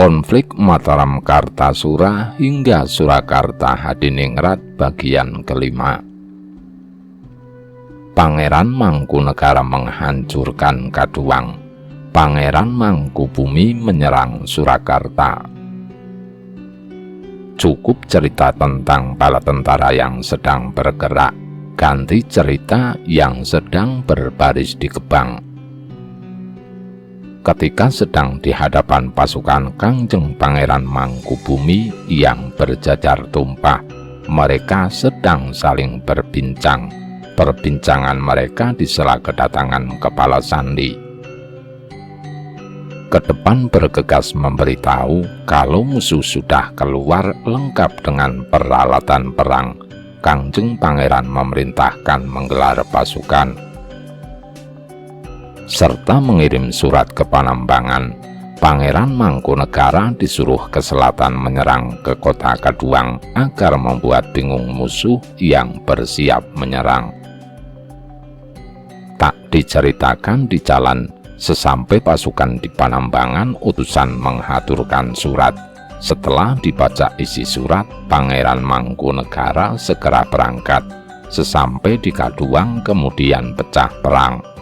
Konflik Mataram Kartasura hingga Surakarta Hadiningrat bagian kelima. Pangeran Mangkunegara menghancurkan Kaduang. Pangeran Mangkubumi menyerang Surakarta. Cukup cerita tentang bala tentara yang sedang bergerak, ganti cerita yang sedang berbaris di Gebang. Ketika sedang di hadapan pasukan Kangjeng Pangeran Mangkubumi yang berjajar tumpah, mereka sedang saling berbincang. Perbincangan mereka disela kedatangan Kepala Sandi. Ke depan bergegas memberitahu kalau musuh sudah keluar lengkap dengan peralatan perang. Kangjeng Pangeran memerintahkan menggelar pasukan serta mengirim surat ke Panambangan. Pangeran Mangkunegara disuruh ke selatan menyerang ke kota Kaduang agar membuat bingung musuh yang bersiap menyerang. Tak diceritakan di jalan, sesampai pasukan di Panambangan, utusan menghaturkan surat. Setelah dibaca isi surat, Pangeran Mangkunegara segera berangkat. Sesampai di Kaduang kemudian pecah perang.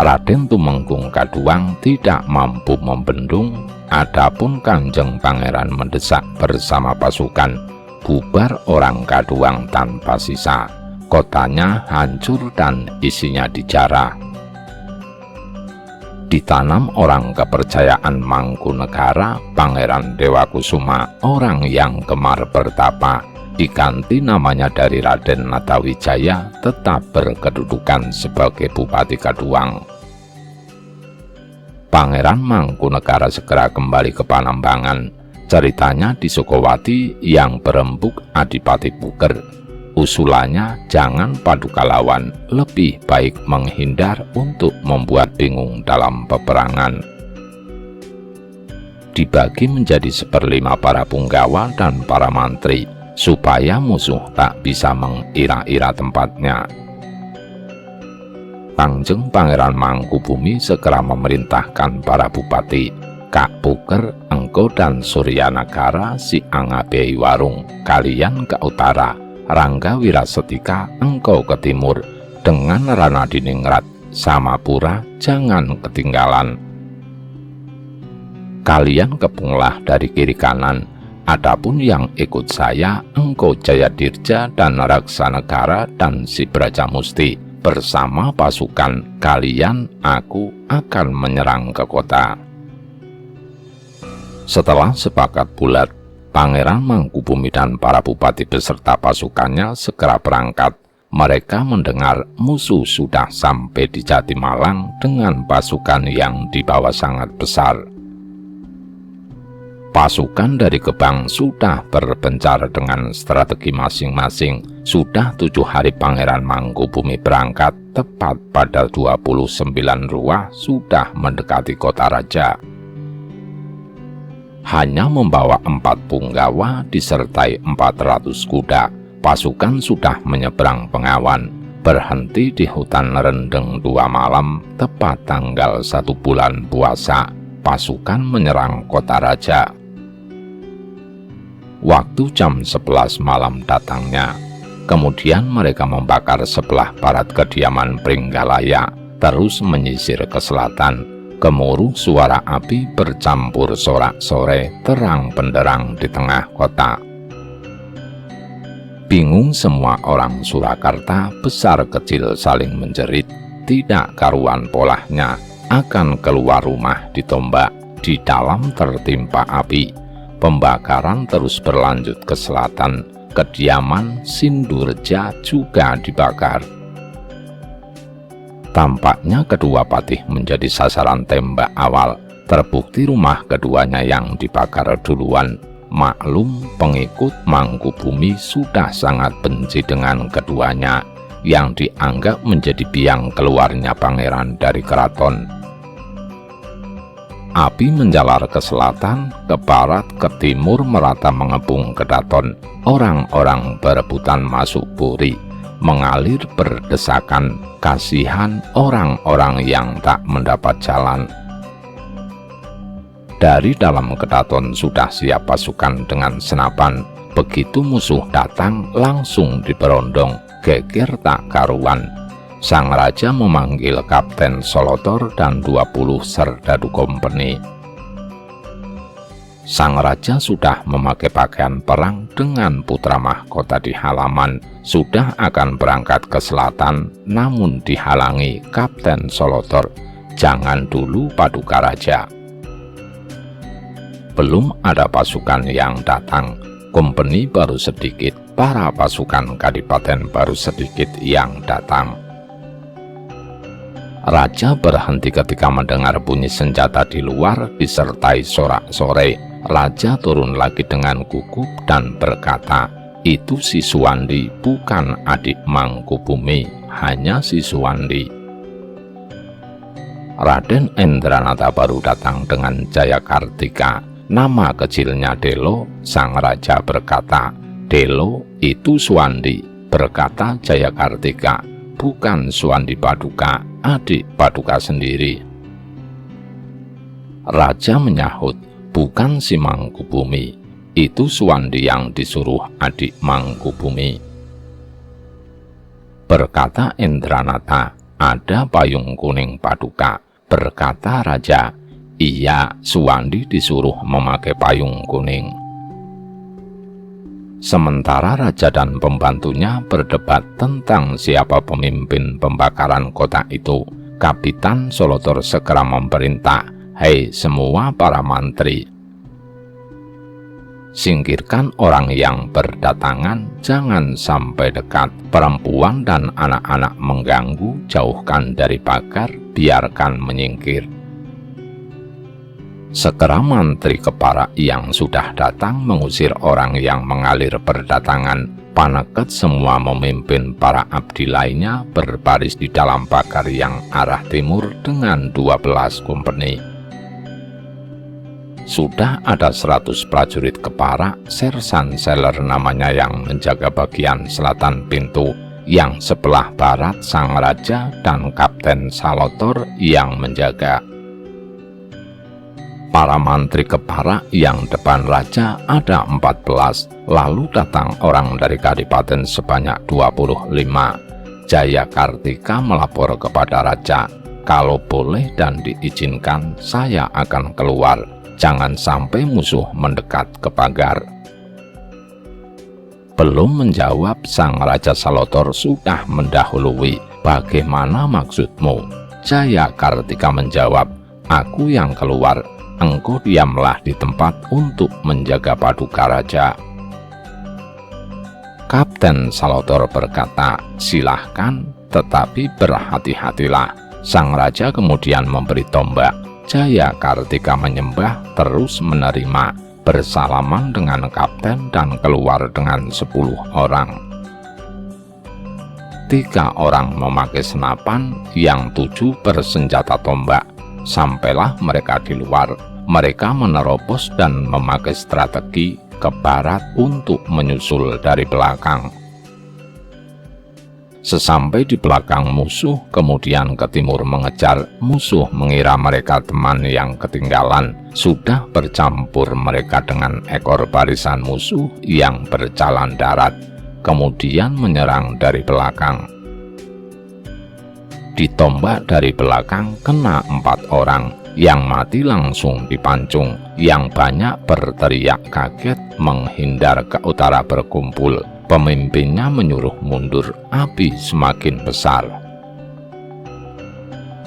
Raden Tumenggung Kaduang tidak mampu membendung, adapun Kanjeng Pangeran mendesak bersama pasukan, bubar orang Kaduang tanpa sisa. Kotanya hancur dan isinya dijarah. Ditanam orang kepercayaan Mangkunegara, Pangeran Dewakusuma, orang yang gemar bertapa, diganti namanya dari Raden Natawijaya, tetap berkedudukan sebagai Bupati Kaduang. Pangeran Mangkunegara segera kembali ke Panambangan. Ceritanya di Sukowati yang berembuk Adipati Puger. Usulannya jangan paduka lawan, lebih baik menghindar untuk membuat bingung dalam peperangan. Dibagi menjadi 1/5 para punggawa dan para mantri, supaya musuh tak bisa mengira-ira tempatnya. Kanjeng Pangeran Mangkubumi segera memerintahkan para bupati, Kak Puger, engkau dan Suryanagara si Angabei Warung, kalian ke utara, Rangga Wirasetika engkau ke timur, dengan Ranadiningrat, Samapura jangan ketinggalan. Kalian kepunglah dari kiri kanan. Adapun yang ikut saya, engkau Jayadirja dan Raksanegara dan si Brajamusti. Bersama pasukan kalian, aku akan menyerang ke kota. Setelah sepakat bulat, Pangeran Mangkubumi dan para bupati beserta pasukannya segera berangkat. Mereka mendengar musuh sudah sampai di Jatimalang dengan pasukan yang dibawa sangat besar. Pasukan dari Gebang sudah berpencar dengan strategi masing-masing. Sudah 7 hari Pangeran Mangkubumi berangkat, tepat pada 29 Ruah sudah mendekati kota raja. Hanya membawa 4 punggawa disertai 400 kuda. Pasukan sudah menyeberang Pengawan, berhenti di hutan Rendeng 2 malam, tepat tanggal 1 bulan puasa. Pasukan menyerang kota raja. Waktu jam 11 malam datangnya. Kemudian mereka membakar sebelah barat kediaman Pringgalaya, terus menyisir ke selatan. Gemuruh suara api bercampur sorak-sore, terang benderang di tengah kota. Bingung semua orang Surakarta, besar kecil saling menjerit, tidak karuan polahnya, akan keluar rumah ditombak, di dalam tertimpa api. Pembakaran terus berlanjut ke selatan, kediaman Sindurja juga dibakar. Tampaknya kedua patih menjadi sasaran tembak awal, terbukti rumah keduanya yang dibakar duluan. Maklum pengikut Mangkubumi sudah sangat benci dengan keduanya, yang dianggap menjadi biang keluarnya pangeran dari keraton. Api menjalar ke selatan, ke barat, ke timur, merata mengepung Kedaton. Orang-orang berebutan masuk Puri, mengalir berdesakan, kasihan orang-orang yang tak mendapat jalan. Dari dalam keraton sudah siap pasukan dengan senapan. Begitu musuh datang, langsung diberondong, geger tak karuan. Sang raja memanggil Kapten Solotor dan 20 serdadu kompeni. Sang raja sudah memakai pakaian perang dengan putra mahkota di halaman, sudah akan berangkat ke selatan, namun dihalangi Kapten Solotor. Jangan dulu paduka raja. Belum ada pasukan yang datang, kompeni baru sedikit, para pasukan kadipaten baru sedikit yang datang. Raja berhenti ketika mendengar bunyi senjata di luar disertai sorak-sorai. Raja turun lagi dengan gugup dan berkata, "Itu si Suwandi, bukan adik Mangkubumi, hanya si Suwandi." Raden Endranata baru datang dengan Jayakartika. Nama kecilnya Delo. Sang raja berkata, "Delo, itu Suwandi." Berkata Jayakartika, "Bukan Suwandi Paduka, adik Paduka sendiri." Raja menyahut, "Bukan si Mangkubumi, itu Suwandi yang disuruh adik Mangkubumi." Berkata Endranata, "Ada payung kuning Paduka." Berkata raja, "Iya, Suwandi disuruh memakai payung kuning." Sementara raja dan pembantunya berdebat tentang siapa pemimpin pembakaran kota itu, Kapitan Solotor segera memerintah, "Hei semua para mantri, singkirkan orang yang berdatangan, jangan sampai dekat. Perempuan dan anak-anak mengganggu, jauhkan dari pagar, biarkan menyingkir." Segera mantri kepara yang sudah datang mengusir orang yang mengalir berdatangan. Paneket semua memimpin para abdi lainnya berbaris di dalam pagar yang arah timur dengan 12 kompeni. Sudah ada 100 prajurit kepara, sersan seler namanya yang menjaga bagian selatan pintu, yang sebelah barat sang raja dan Kapten Salotor yang menjaga. Para mantri kepara yang depan raja ada 14, lalu datang orang dari kadipaten sebanyak 25. Jayakartika melapor kepada raja, "Kalau boleh dan diizinkan, saya akan keluar. Jangan sampai musuh mendekat ke pagar." Belum menjawab, sang Raja Salotor sudah mendahului. "Bagaimana maksudmu?" Jayakartika menjawab, "Aku yang keluar. Engkau diamlah di tempat untuk menjaga paduka raja." Kapten Salotor berkata, "Silahkan, tetapi berhati-hatilah." Sang raja kemudian memberi tombak. Jayakartika menyembah, terus menerima, bersalaman dengan kapten dan keluar dengan 10 orang. 3 orang memakai senapan, yang 7 bersenjata tombak. Sampailah mereka di luar. Mereka menerobos dan memakai strategi ke barat untuk menyusul dari belakang. Sesampai di belakang musuh, kemudian ke timur mengejar. Musuh mengira mereka teman yang ketinggalan. Sudah bercampur mereka dengan ekor barisan musuh yang berjalan darat, kemudian menyerang dari belakang. Ditombak dari belakang, kena 4 orang. Yang mati langsung dipancung, yang banyak berteriak kaget menghindar ke utara berkumpul. Pemimpinnya menyuruh mundur, api semakin besar.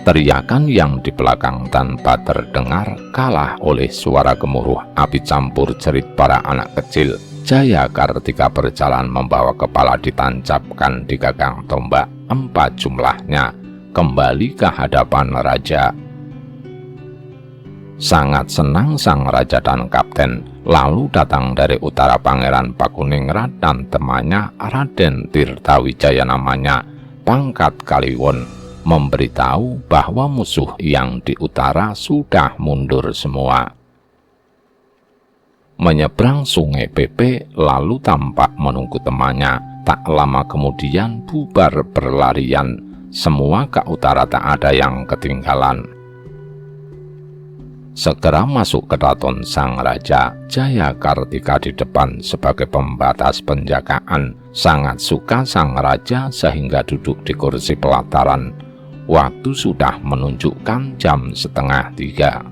Teriakan yang di belakang tanpa terdengar kalah oleh suara gemuruh api campur jerit para anak kecil. Jayakartika berjalan membawa kepala ditancapkan di gagang tombak, 4 jumlahnya, kembali ke hadapan raja. Sangat senang sang raja dan kapten. Lalu datang dari utara Pangeran Pakuningrat dan temannya Raden Tirtawijaya namanya, pangkat Kaliwon, memberitahu bahwa musuh yang di utara sudah mundur semua. Menyeberang sungai Pepe, lalu tampak menunggu temannya. Tak lama kemudian bubar berlarian. Semua ke utara, tak ada yang ketinggalan. Segera masuk ke keraton sang raja, Jayakartika di depan sebagai pembatas penjagaan. Sangat suka sang raja sehingga duduk di kursi pelataran. Waktu sudah menunjukkan jam 2:30.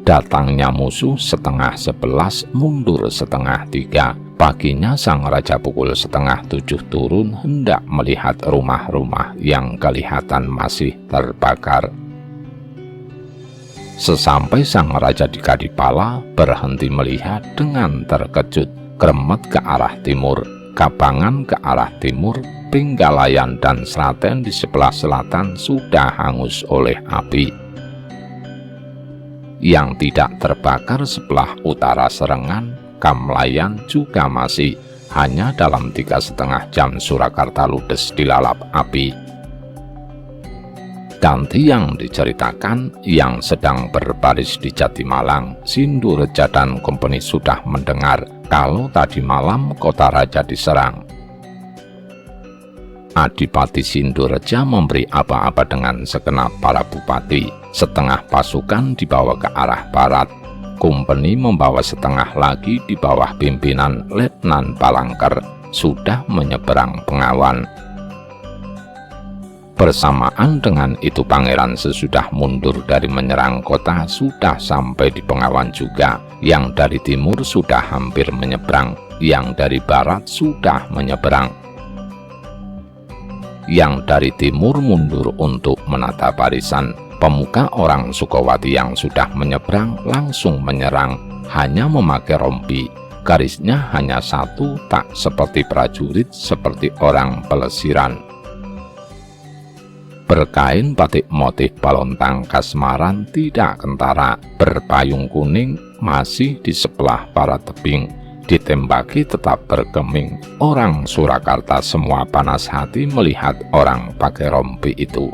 Datangnya musuh 10:30, mundur 2:30. Paginya sang raja pukul 6:30 turun hendak melihat rumah-rumah yang kelihatan masih terbakar. Sesampai sang raja di Kadipala, berhenti melihat dengan terkejut. Kremet ke arah timur, Kabangan ke arah timur, Pinggalayan dan Sraten di sebelah selatan sudah hangus oleh api. Yang tidak terbakar sebelah utara Serengan, Kamlayan juga masih. Hanya dalam 3,5 jam Surakarta ludes dilalap api. Ganti yang diceritakan, yang sedang berbaris di Jatimalang, Sindureja dan Company sudah mendengar kalau tadi malam kota raja diserang. Adipati Sindureja memberi aba-aba dengan segenap para bupati. Setengah pasukan dibawa ke arah barat. Company membawa setengah lagi di bawah pimpinan Letnan Palangker sudah menyeberang Bengawan. Bersamaan dengan itu pangeran sesudah mundur dari menyerang kota sudah sampai di Bengawan juga. Yang dari timur sudah hampir menyeberang, yang dari barat sudah menyeberang. Yang dari timur mundur untuk menata barisan. Pemuka orang Sukowati yang sudah menyeberang langsung menyerang, hanya memakai rompi. Garisnya hanya satu, tak seperti prajurit, seperti orang pelesiran. Berkain batik motif balontang kasmaran, tidak kentara, berpayung kuning, masih di sebelah para tebing. Ditembaki tetap bergeming. Orang Surakarta semua panas hati melihat orang pakai rompi itu.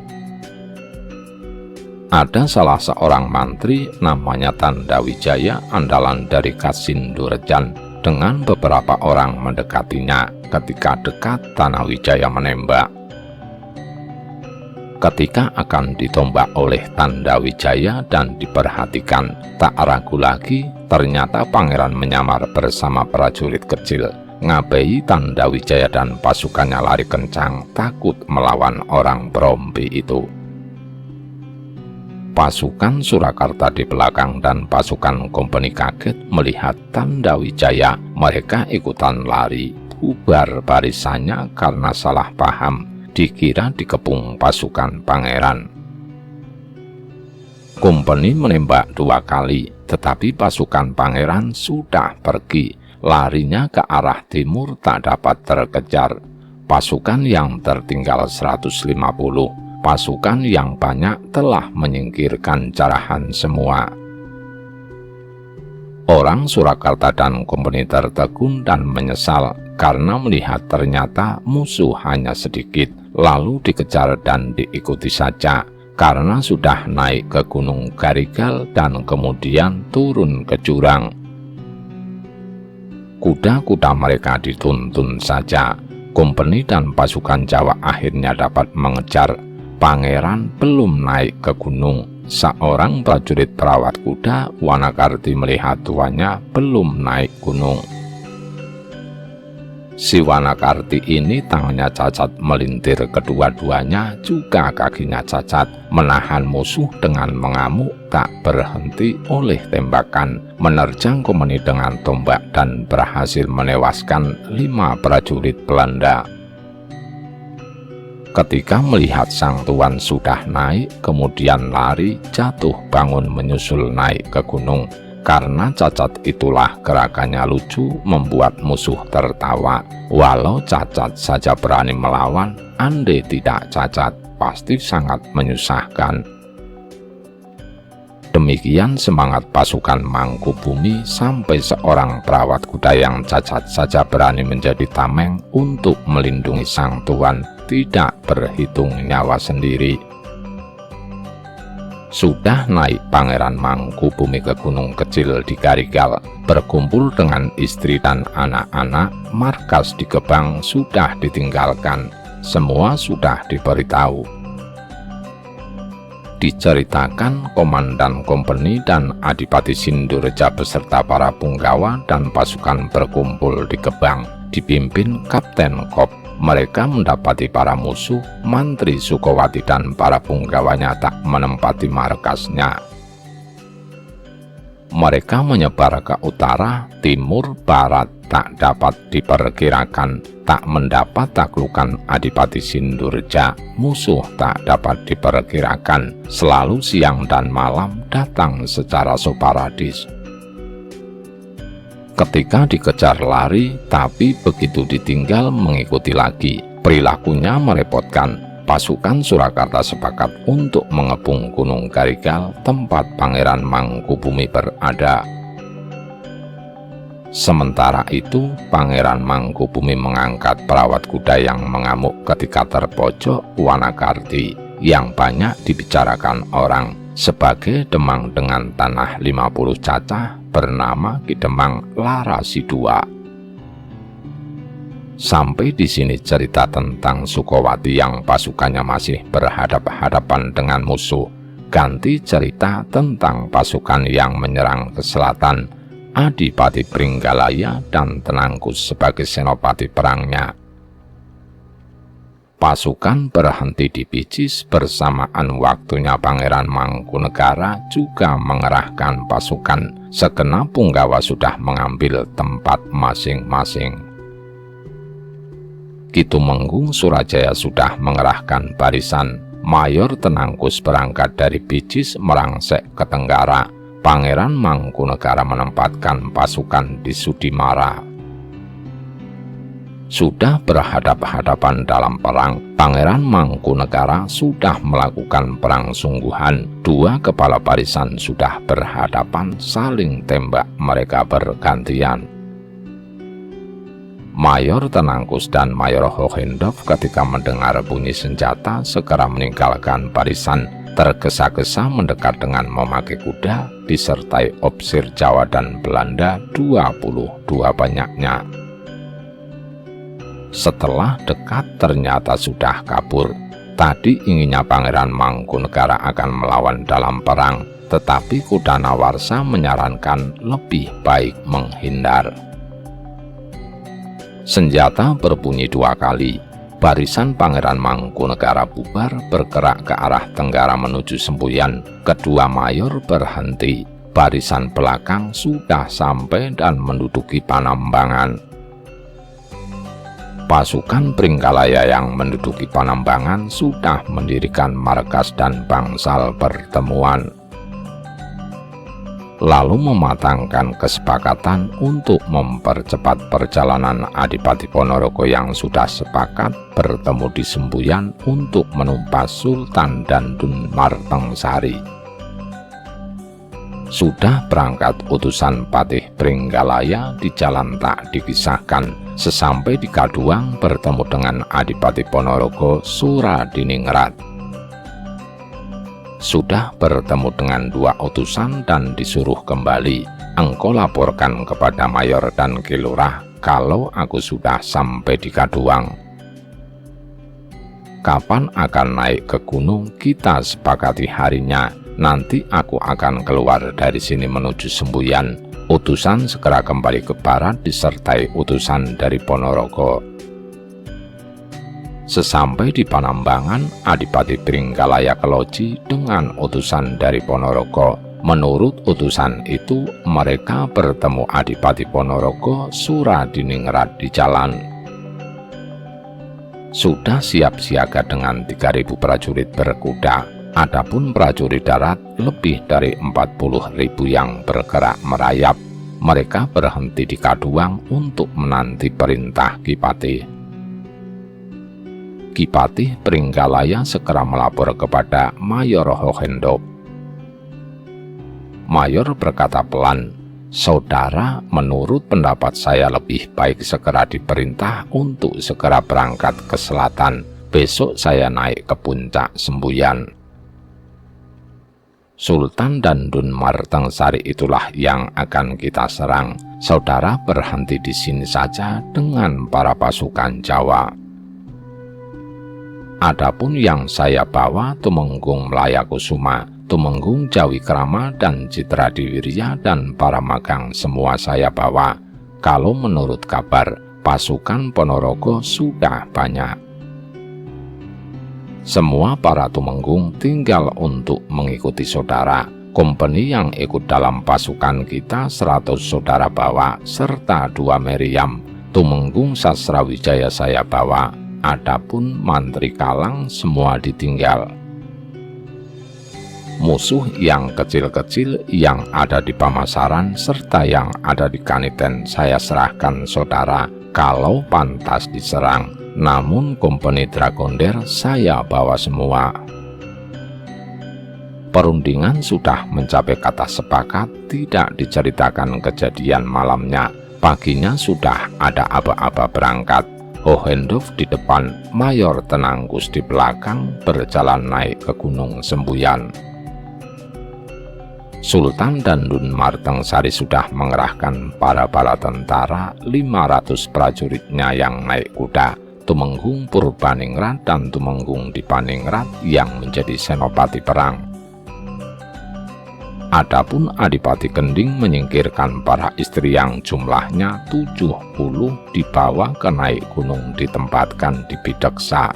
Ada salah seorang mantri namanya Tandawijaya, andalan dari Kasindurejan, dengan beberapa orang mendekatinya. Ketika dekat, Tandawijaya menembak. Ketika akan ditombak oleh Tandawijaya dan diperhatikan, tak ragu lagi, ternyata pangeran menyamar bersama prajurit kecil. Ngabei Tandawijaya dan pasukannya lari kencang, takut melawan orang berompi itu. Pasukan Surakarta di belakang dan pasukan Company kaget melihat Tandawijaya. Mereka ikutan lari, bubar barisannya karena salah paham, dikira dikepung pasukan pangeran. Company menembak 2 kali, tetapi pasukan pangeran sudah pergi. Larinya ke arah timur tak dapat terkejar. Pasukan yang tertinggal 150. Pasukan yang banyak telah menyingkirkan Carahan semua. Orang Surakarta dan Company tertegun dan menyesal karena melihat ternyata musuh hanya sedikit, lalu dikejar dan diikuti saja karena sudah naik ke Gunung Garigal dan kemudian turun ke jurang. Kuda-kuda mereka dituntun saja. Company dan pasukan Jawa akhirnya dapat mengejar. Pangeran belum naik ke gunung. Seorang prajurit perawat kuda, Wanakarti, melihat tuannya belum naik gunung. Si Wanakarti ini tangannya cacat melintir, kedua-duanya juga kakinya cacat. Menahan musuh dengan mengamuk, tak berhenti oleh tembakan. Menerjang Company dengan tombak dan berhasil menewaskan 5 prajurit Belanda. Ketika melihat sang tuan sudah naik, kemudian lari, jatuh bangun menyusul naik ke gunung. Karena cacat itulah gerakannya lucu, membuat musuh tertawa. Walau cacat saja berani melawan, andai tidak cacat, pasti sangat menyusahkan. Demikian semangat pasukan Mangkubumi sampai seorang perawat kuda yang cacat saja berani menjadi tameng untuk melindungi sang tuan, tidak berhitung nyawa sendiri. Sudah naik Pangeran Mangkubumi ke gunung kecil di Garigal, berkumpul dengan istri dan anak-anak. Markas di Gebang sudah ditinggalkan, semua sudah diberitahu. diceritakan Komandan Kompeni dan Adipati Sindureja beserta para punggawa dan pasukan berkumpul di Gebang, dipimpin Kapten Kop. Mereka mendapati para musuh, Mantri Sukowati dan para punggawanya tak menempati markasnya. Mereka menyebar ke utara, timur, barat, tak dapat diperkirakan, tak mendapat taklukan Adipati Sindureja. Musuh tak dapat diperkirakan, selalu siang dan malam datang secara sporadis. Ketika dikejar lari, tapi begitu ditinggal mengikuti lagi. Perilakunya merepotkan. Pasukan Surakarta sepakat untuk mengepung Gunung Garigal, tempat Pangeran Mangkubumi berada. Sementara itu, Pangeran Mangkubumi mengangkat perawat kuda yang mengamuk ketika terpojok Wanakarti, yang banyak dibicarakan orang, sebagai Demang dengan tanah 50 cacah bernama Ki Demang Larasidua. Sampai di sini cerita tentang Sukowati yang pasukannya masih berhadapan-hadapan dengan musuh. Ganti cerita tentang pasukan yang menyerang ke selatan, Adipati Pringgalaya dan Tenangkus sebagai senopati perangnya. Pasukan berhenti di Picis bersamaan waktunya Pangeran Mangkunegara juga mengerahkan pasukan. Segenap punggawa sudah mengambil tempat masing-masing. Ki Tumenggung Surajaya sudah mengerahkan barisan. Mayor Tenangkus berangkat dari Picis merangsek ke Tenggara. Pangeran Mangkunegara menempatkan pasukan di Sudimara. Sudah berhadapan-hadapan dalam perang, Pangeran Mangkunegara sudah melakukan perang sungguhan. Dua kepala barisan sudah berhadapan, saling tembak mereka bergantian. Mayor Tenangkus dan Mayor Hohendov ketika mendengar bunyi senjata segera meninggalkan barisan, tergesa-gesa mendekat dengan memakai kuda, disertai opsir Jawa dan Belanda 22 banyaknya. Setelah dekat ternyata sudah kabur. Tadi inginnya Pangeran Mangkunegara akan melawan dalam perang, tetapi Kuda Nawarsa menyarankan lebih baik menghindar. Senjata berbunyi 2 kali. Barisan Pangeran Mangkunegara bubar bergerak ke arah tenggara menuju Semboyan. Kedua mayor berhenti. Barisan belakang sudah sampai dan menduduki Panambangan. Pasukan Pringgalaya yang menduduki Panambangan sudah mendirikan markas dan bangsal pertemuan, lalu mematangkan kesepakatan untuk mempercepat perjalanan Adipati Ponorogo yang sudah sepakat bertemu di Semboyan untuk menumpas Sultan Dandun Martengsari. Sudah berangkat utusan Patih Pringgalaya, di jalan tak dikisahkan. Sesampai di Kaduang bertemu dengan Adipati Ponorogo Suradiningrat. Sudah bertemu dengan 2 utusan dan disuruh kembali. Engkau laporkan kepada Mayor dan Kilurah kalau aku sudah sampai di Kaduang. Kapan akan naik ke gunung, kita sepakati harinya. Nanti aku akan keluar dari sini menuju Semboyan. Utusan segera kembali ke barat disertai utusan dari Ponorogo. Sesampai di Panambangan, Adipati Pringgalaya Keloji dengan utusan dari Ponorogo. Menurut utusan itu, mereka bertemu Adipati Ponorogo Suradiningrat di jalan. Sudah siap siaga dengan 3.000 prajurit berkuda. Adapun prajurit darat lebih dari 40.000 yang bergerak merayap. Mereka berhenti di Kaduang untuk menanti perintah Kipatih. Kipatih Pringgalaya segera melapor kepada Mayor Hohendop. Mayor berkata pelan, "Saudara, menurut pendapat saya lebih baik segera diperintah untuk segera berangkat ke selatan. Besok saya naik ke puncak Semboyan. Sultan Dandun Martengsari itulah yang akan kita serang. Saudara berhenti di sini saja dengan para pasukan Jawa." Adapun yang saya bawa Tumenggung Mlayakusuma, Tumenggung Jawi Krama dan Citra Diwirya dan para magang semua saya bawa. Kalau menurut kabar, pasukan Ponorogo sudah banyak. Semua para Tumenggung tinggal untuk mengikuti saudara. Kompeni yang ikut dalam pasukan kita 100 saudara bawa, serta 2 meriam. Tumenggung Sasrawijaya saya bawa. Adapun Mantri Kalang semua ditinggal. Musuh yang kecil-kecil yang ada di pamasaran serta yang ada di Kaniten saya serahkan saudara kalau pantas diserang. Namun kompeni Dragonder saya bawa semua. Perundingan sudah mencapai kata sepakat, tidak diceritakan kejadian malamnya. Paginya sudah ada aba-aba berangkat. Hohendorf di depan, Mayor Tenangkus di belakang berjalan naik ke Gunung Sembuyan. Sultan Dandun Martengsari sudah mengerahkan para bala tentara 500 prajuritnya yang naik kuda. Tumenggung Purbaningrat dan Tumenggung Dipaningrat yang menjadi senopati perang. Adapun Adipati Kending menyingkirkan para istri yang jumlahnya 70 dibawa ke naik gunung ditempatkan di Bideksa.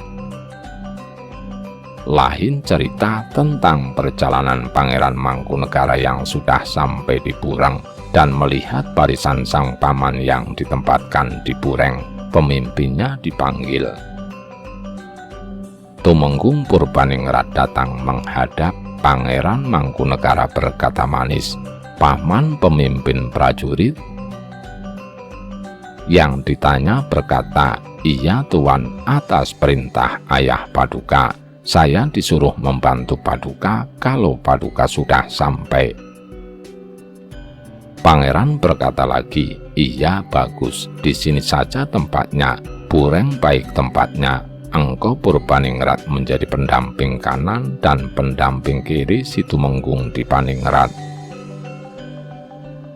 Lain cerita tentang perjalanan Pangeran Mangkunegara yang sudah sampai di Bureng dan melihat barisan sang paman yang ditempatkan di Bureng. Pemimpinnya dipanggil. Tumenggung Purbaningrat datang menghadap. Pangeran Mangkunegara berkata manis, "Paman pemimpin prajurit?" Yang ditanya berkata, "Iya Tuan, atas perintah Ayah Paduka. Saya disuruh membantu Paduka kalau Paduka sudah sampai." Pangeran berkata lagi, "Iya bagus, di sini saja tempatnya, Bureng baik tempatnya. Engkau Purbaningrat menjadi pendamping kanan dan pendamping kiri si Tumenggung Dipaningrat."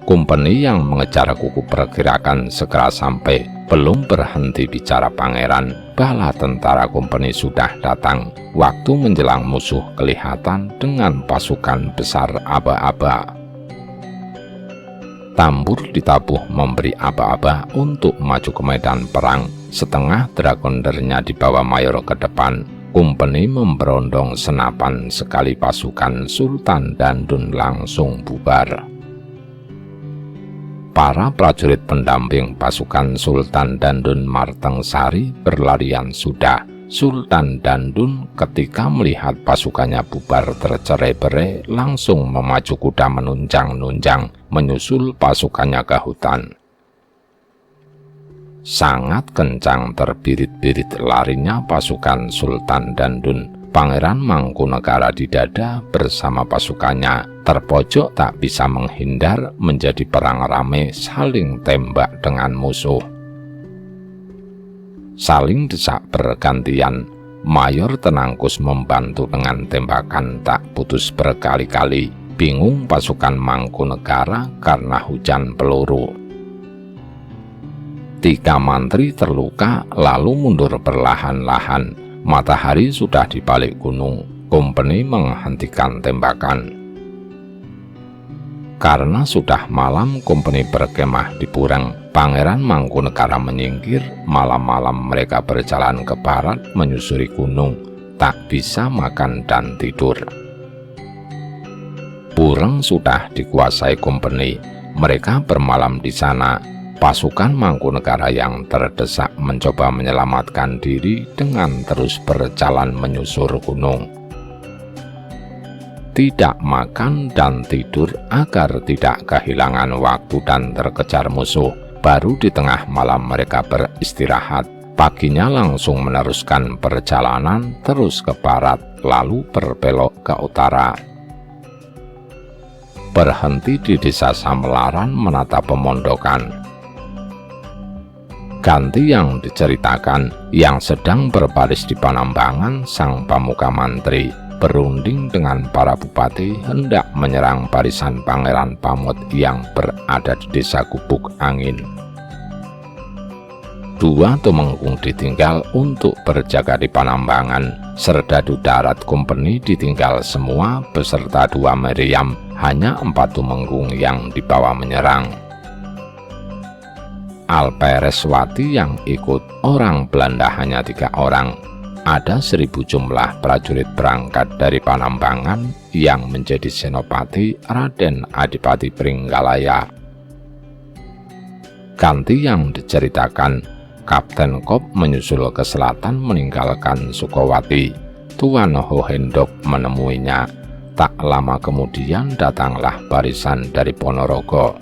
Kompeni yang mengejar kuku pergerakan segera sampai. Belum berhenti bicara pangeran, bala tentara kompeni sudah datang. Waktu menjelang musuh kelihatan dengan pasukan besar aba-aba. Tambur ditabuh memberi aba-aba untuk maju ke medan perang. Setengah Dragondernya dibawa Mayor ke depan. Kompeni memberondong senapan sekali pasukan Sultan Dandun langsung bubar. Para prajurit pendamping pasukan Sultan Dandun Martengsari berlarian sudah. Sultan Dandun ketika melihat pasukannya bubar tercerai-berai langsung memacu kuda menunjang-nunjang menyusul pasukannya ke hutan. Sangat kencang terbirit-birit larinya pasukan Sultan Dandun. Pangeran Mangkunegara di dada bersama pasukannya terpojok tak bisa menghindar, menjadi perang rame saling tembak dengan musuh. Saling desak bergantian. Mayor Tenangkus membantu dengan tembakan tak putus berkali-kali. Bingung pasukan Mangkunegara karena hujan peluru. 3 mantri terluka lalu mundur perlahan-lahan. Matahari sudah di balik gunung. Kompeni menghentikan tembakan. Karena sudah malam, kompeni berkemah di Bureng. Pangeran Mangkunegara menyingkir. Malam-malam mereka berjalan ke barat menyusuri gunung. Tak bisa makan dan tidur. Bureng sudah dikuasai kompeni. Mereka bermalam di sana. Pasukan Mangkunegara yang terdesak mencoba menyelamatkan diri dengan terus berjalan menyusur gunung. Tidak makan dan tidur agar tidak kehilangan waktu dan terkejar musuh. Baru di tengah malam mereka beristirahat. Paginya langsung meneruskan perjalanan terus ke barat, lalu berbelok ke utara. Berhenti di desa Samelaran menata pemondokan. Ganti yang diceritakan, yang sedang berbaris di Panambangan, sang Pamuka Mantri berunding dengan para bupati hendak menyerang barisan Pangeran Pamut yang berada di desa Gubuk Angin. 2 tumenggung ditinggal untuk berjaga di Panambangan. Serdadu darat company ditinggal semua beserta 2 meriam, hanya 4 tumenggung yang dibawa menyerang. Alpereswati yang ikut orang Belanda hanya 3 orang. Ada 1000 jumlah prajurit berangkat dari Panambangan yang menjadi senopati Raden Adipati Pringgalaya. Ganti yang diceritakan, Kapten Kop menyusul ke selatan meninggalkan Sukowati. Tuan Hohendok menemuinya. Tak lama kemudian datanglah barisan dari Ponorogo.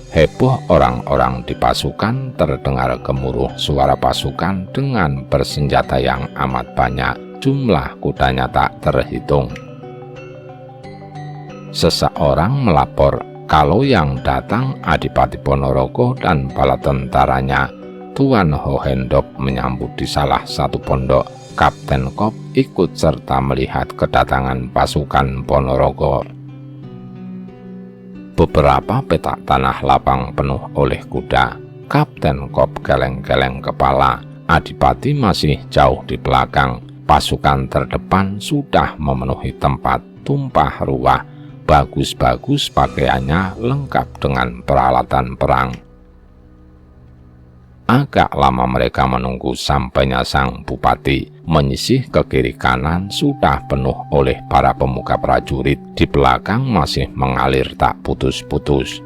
Heboh orang-orang di pasukan, terdengar gemuruh suara pasukan dengan bersenjata yang amat banyak. Jumlah kudanya tak terhitung. Seseorang melapor kalau yang datang Adipati Ponorogo dan bala tentaranya. Tuan Hohendok menyambut di salah satu pondok. Kapten Kop ikut serta melihat kedatangan pasukan Ponorogo. Beberapa petak tanah lapang penuh oleh kuda. Kapten Kop geleng-geleng kepala. Adipati masih jauh di belakang. Pasukan terdepan sudah memenuhi tempat, tumpah ruah. Bagus-bagus pakaiannya, lengkap dengan peralatan perang. Agak lama mereka menunggu sampainya sang bupati. Menyisih ke kiri kanan sudah penuh oleh para pemuka prajurit. Di belakang masih mengalir tak putus-putus.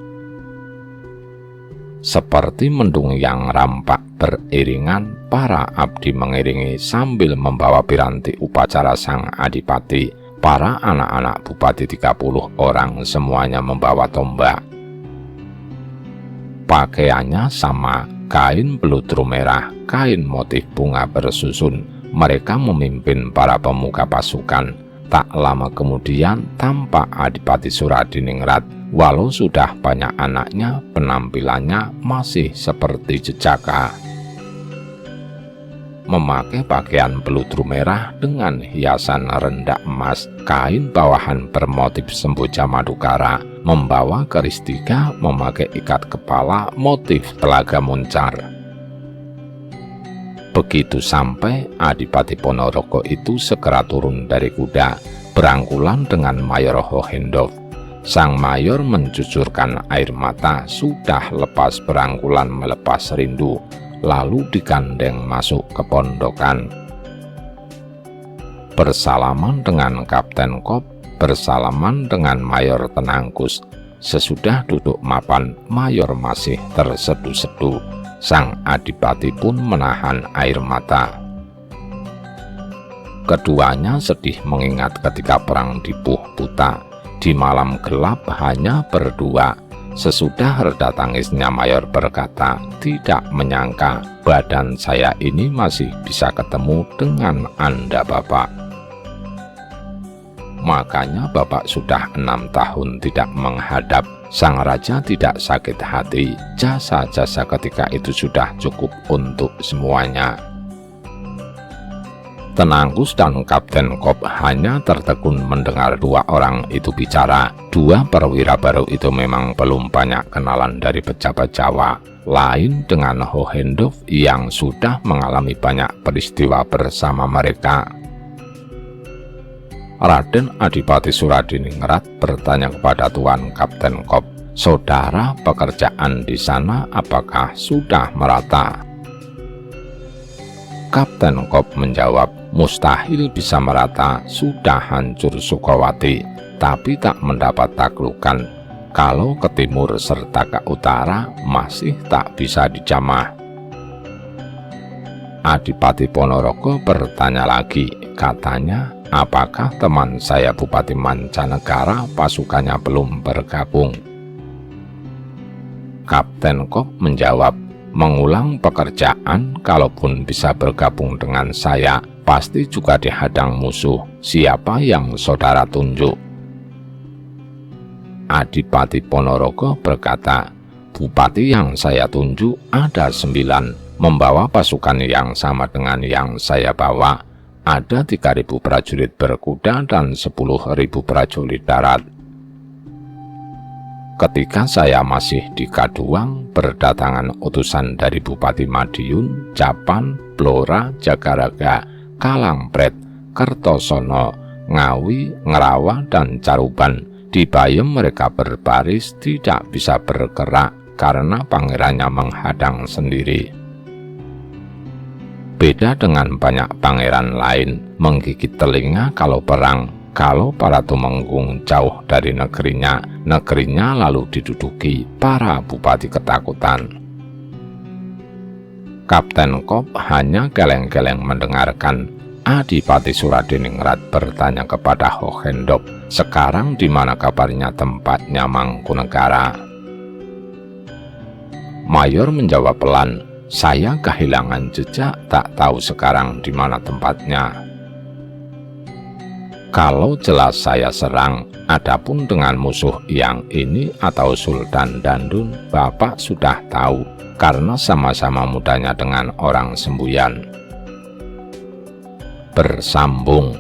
Seperti mendung yang rampak beriringan, para abdi mengiringi sambil membawa piranti upacara sang adipati. Para anak-anak bupati 30 orang semuanya membawa tombak. Pakaiannya sama, kain beludru merah, kain motif bunga bersusun. Mereka memimpin para pemuka pasukan. Tak lama kemudian tampak Adipati Suradiningrat. Walau sudah banyak anaknya, penampilannya masih seperti jejaka. Memakai pakaian beludru merah dengan hiasan rendak emas, kain bawahan bermotif semboja madukara, membawa keris 3, memakai ikat kepala motif telaga muncar. Begitu sampai, Adipati Ponorogo itu segera turun dari kuda, berangkulan dengan Mayor Hohendok. Sang mayor mencucurkan air mata, sudah lepas berangkulan melepas rindu. Lalu digandeng masuk ke pondokan. Bersalaman dengan Kapten Kop, bersalaman dengan Mayor Tenangkus. Sesudah duduk mapan, Mayor masih terseduh-seduh. Sang adipati pun menahan air mata. Keduanya sedih mengingat ketika perang di Puh Puta. Di malam gelap hanya berdua. Sesudah reda tangisnya, Mayor berkata, "Tidak menyangka badan saya ini masih bisa ketemu dengan Anda, Bapak. Makanya Bapak sudah 6 tahun tidak menghadap. Sang Raja tidak sakit hati. Jasa-jasa ketika itu sudah cukup untuk semuanya." Tenangkus dan Kapten Kop hanya tertegun mendengar 2 orang itu bicara. 2 perwira baru itu memang belum banyak kenalan dari pejabat Jawa. Lain dengan Hohendok yang sudah mengalami banyak peristiwa bersama mereka. Raden Adipati Suradiningrat bertanya kepada Tuan Kapten Kop, "Saudara, pekerjaan di sana apakah sudah merata?" Kapten Kop menjawab, "Mustahil bisa merata, sudah hancur Sukowati, tapi tak mendapat taklukan. Kalau ke timur serta ke utara masih tak bisa dijamah." Adipati Ponorogo bertanya lagi, katanya, "Apakah teman saya Bupati Mancanegara pasukannya belum bergabung?" Kapten Kop menjawab, "Mengulang pekerjaan, kalaupun bisa bergabung dengan saya, pasti juga dihadang musuh. Siapa yang saudara tunjuk?" Adipati Ponorogo berkata, "Bupati yang saya tunjuk ada 9, membawa pasukan yang sama dengan yang saya bawa. Ada 3.000 prajurit berkuda dan 10.000 prajurit darat." Ketika saya masih di Kaduang, berdatangan utusan dari Bupati Madiun, Japan, Blora, Jagaraga, Kalangpret, Kertosono, Ngawi, Ngerawa, dan Caruban. Di Bayem mereka berbaris, tidak bisa bergerak karena pangerannya menghadang sendiri. Beda dengan banyak pangeran lain, menggigit telinga kalau perang. Kalau para tumenggung jauh dari negerinya lalu diduduki, para bupati ketakutan. Kapten Kop hanya geleng-geleng mendengarkan. Adipati Suradiningrat bertanya kepada Hohendop, sekarang di mana kabarnya tempatnya Mangkunegara? Mayor menjawab pelan, saya kehilangan jejak, tak tahu sekarang di mana tempatnya. Kalau jelas saya serang, adapun dengan musuh yang ini atau Sultan Dandun, Bapak sudah tahu, karena sama-sama mudanya dengan orang sembuyan. Bersambung.